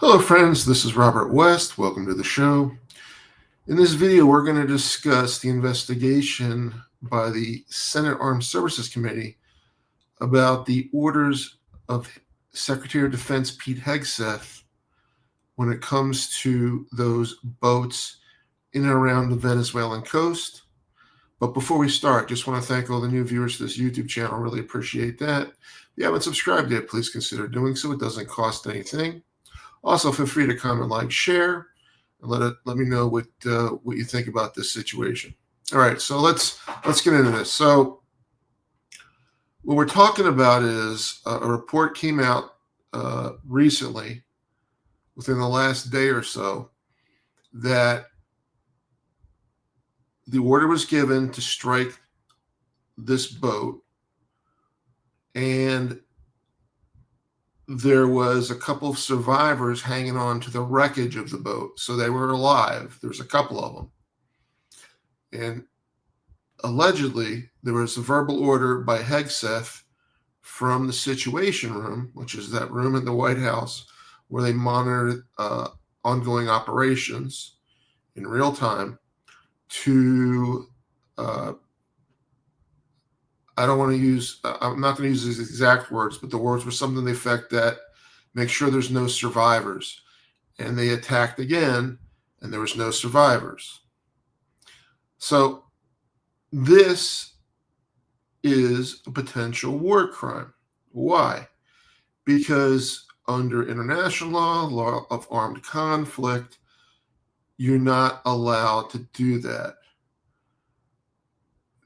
Hello friends, this is Robert West. Welcome to the show. In this video, we're going to discuss the investigation by the Senate Armed Services Committee about the orders of Secretary of Defense Pete Hegseth when it comes to those boats in and around the Venezuelan coast. But before we start, just want to thank all the new viewers to this YouTube channel. Really appreciate that. If you haven't subscribed yet, please consider doing so. It doesn't cost anything. Also, feel free to comment, like, share, and let me know what you think about this situation. All right, so let's get into this. So what we're talking about is a report came out recently, within the last day or so, that the order was given to strike this boat, and there was a couple of survivors hanging on to the wreckage of the boat. So they were alive. There's a couple of them. And allegedly, there was a verbal order by Hegseth from the Situation Room, which is that room in the White House where they monitor ongoing operations in real time, to I'm not going to use his exact words, but the words were something to the effect that make sure there's no survivors. And they attacked again, and there was no survivors. So this is a potential war crime. Why? Because under international law of armed conflict, you're not allowed to do that.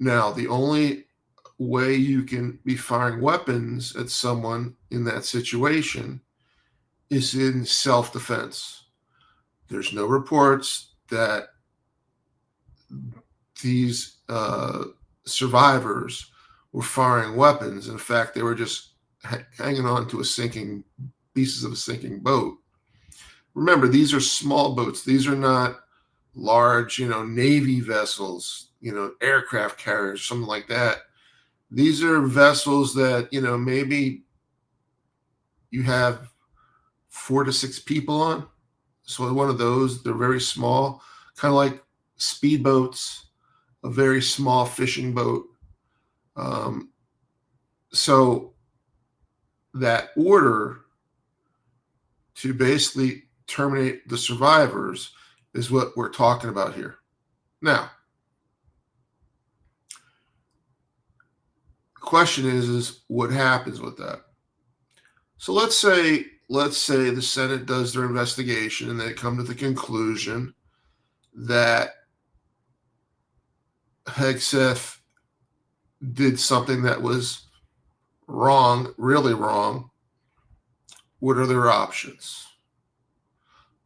Now, the only way you can be firing weapons at someone in that situation is in self-defense. There's no reports that these survivors were firing weapons. In fact, they were just hanging on to pieces of a sinking boat. Remember, these are small boats. These are not large, Navy vessels, aircraft carriers, something like that. These are vessels that, maybe you have 4 to 6 people on. So one of those, they're very small, kind of like speedboats, a very small fishing boat. So that order to basically terminate the survivors is what we're talking about here. Now, question is what happens with that? So let's say the Senate does their investigation and they come to the conclusion that Hegseth did something that was wrong, really wrong. What are their options?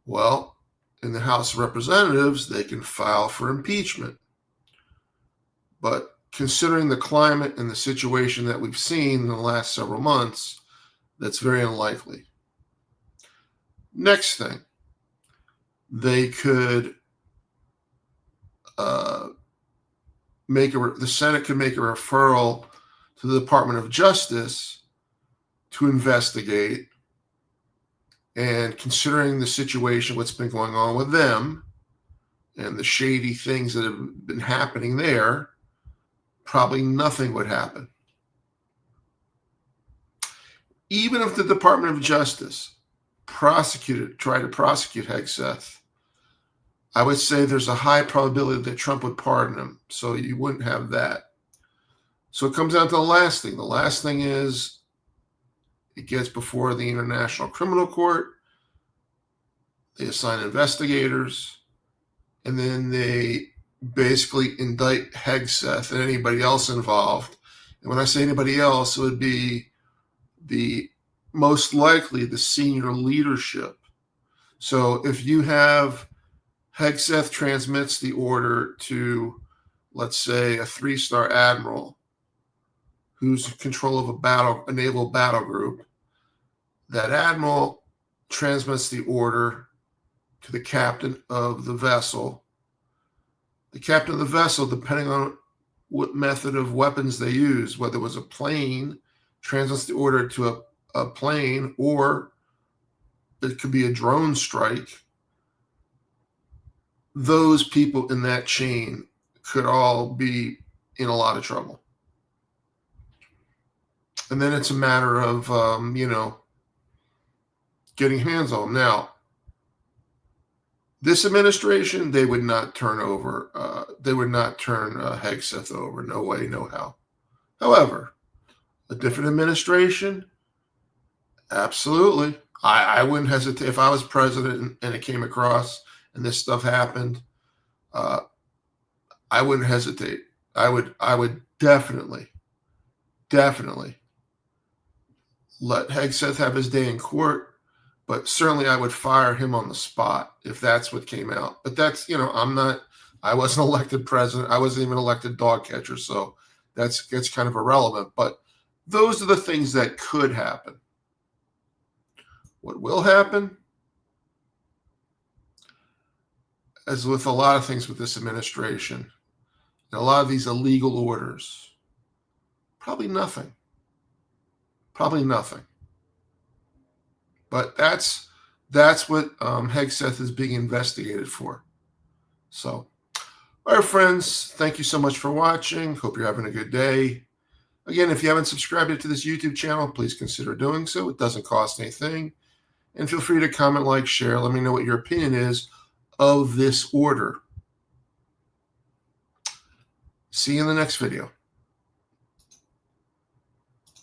Well, in the House of Representatives, they can file for impeachment. But considering the climate and the situation that we've seen in the last several months, that's very unlikely. Next thing, they could the Senate could make a referral to the Department of Justice to investigate. And considering the situation, what's been going on with them and the shady things that have been happening there, probably nothing would happen. Even if the Department of Justice tried to prosecute Hegseth, I would say there's a high probability that Trump would pardon him. So you wouldn't have that. So it comes down to the last thing. The last thing is it gets before the International Criminal Court. They assign investigators, and then they basically indict Hegseth and anybody else involved. And when I say anybody else, it would be most likely the senior leadership. So if you have Hegseth transmits the order to, let's say, a 3-star admiral who's in control of a naval battle group, that admiral transmits the order to the captain of the vessel. The captain of the vessel, depending on what method of weapons they use, whether it was a plane, transmits the order to a plane, or it could be a drone strike. Those people in that chain could all be in a lot of trouble. And then it's a matter of, getting hands on them. Now, this administration, they would not turn Hegseth over. No way, no how. However, a different administration, absolutely. I wouldn't hesitate if I was president and it came across and this stuff happened. I wouldn't hesitate. I would definitely let Hegseth have his day in court. But certainly I would fire him on the spot if that's what came out. But that's, I wasn't elected president. I wasn't even elected dog catcher. So that's kind of irrelevant. But those are the things that could happen. What will happen, as with a lot of things with this administration, and a lot of these illegal orders, probably nothing. Probably nothing. But that's what Hegseth is being investigated for. So, all right, friends, thank you so much for watching. Hope you're having a good day. Again, if you haven't subscribed to this YouTube channel, please consider doing so. It doesn't cost anything. And feel free to comment, like, share. Let me know what your opinion is of this order. See you in the next video.